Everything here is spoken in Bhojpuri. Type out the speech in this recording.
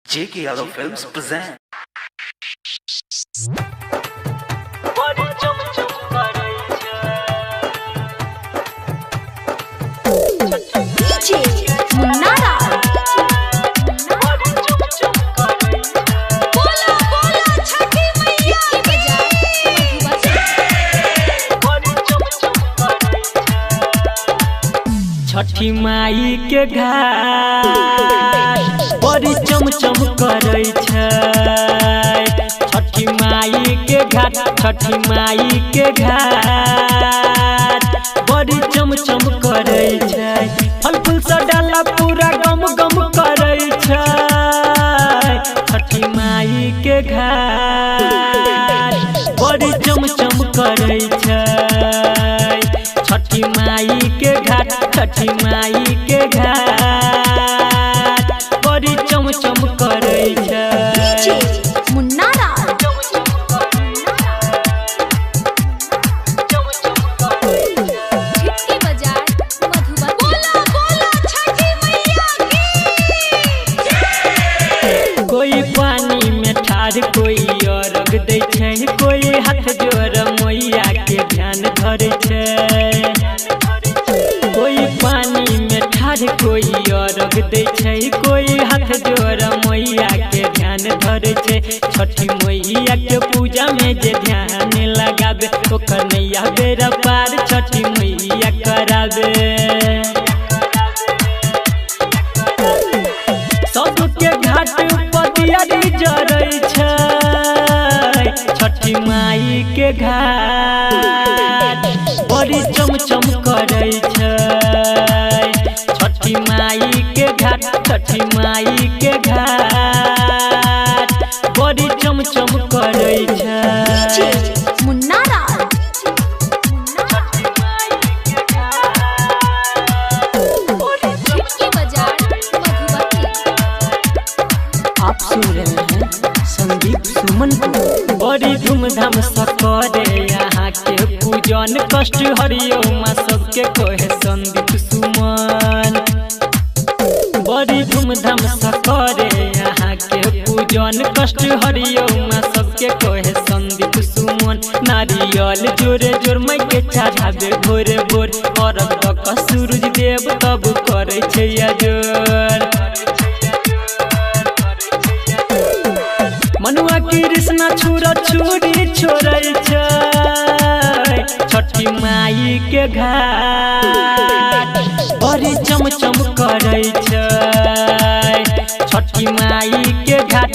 J.K. Yadav Films present. DJ Munara बोला बोला छठी मैया की छठी माई के घाट बड़ी चमचम करै छै। छठी माई के घाट बड़ी चमचम करै छै। फल फूल से डाला पूरा गम गम करै छै। छठी माई के घाट बड़ी चमचम करै छै। छठी माई के घाट बड़ी चमचम करै छै। DJ Munara छिटके बाजार मधुबन बोला बोला छठी मैया की कोई पानी में ठाड़ कोई अर्घ दै छै। कोई हाथ जोड़ मैया के ध्यान धरै छै। कोई पानी में ठाड़ कोई अर्घ दै छै। कोई हाथ जोड़ मैया के ध्यान धरै छै। छठी मैया के पूजा में जे ध्यान लगाबे ओकर नैया बेरा पार छठी मैया कराबे। सबके घाट पतियारी जरै छै। छठी माई के घाट बड़ी चमचम करै छै। छठी माई के घाट बड़ी चमचम करै छै। DJ Munara छिटके बाजार मधुबन आप सुन रहे हैं संदीप सुमन को। बड़ी धूमधाम से करे यहाँ के पूजन कष्ट हरियो माँ सबके कहे संदीप सुमन। बड़ी धूमधाम से करे यहाँ के पूजन कष्ट हरियो माँ सबके कहे संदीप सुमन। नारियल जोरे जोर माई के चढ़ाबे भोरे भोर और सूरज देव तब करे छै जोर। मनुआ कृष्णा छुरा छुरी छोड़ै छै। छठी माई के घाट बड़ी चमचम करै छै। छठी माई के घाट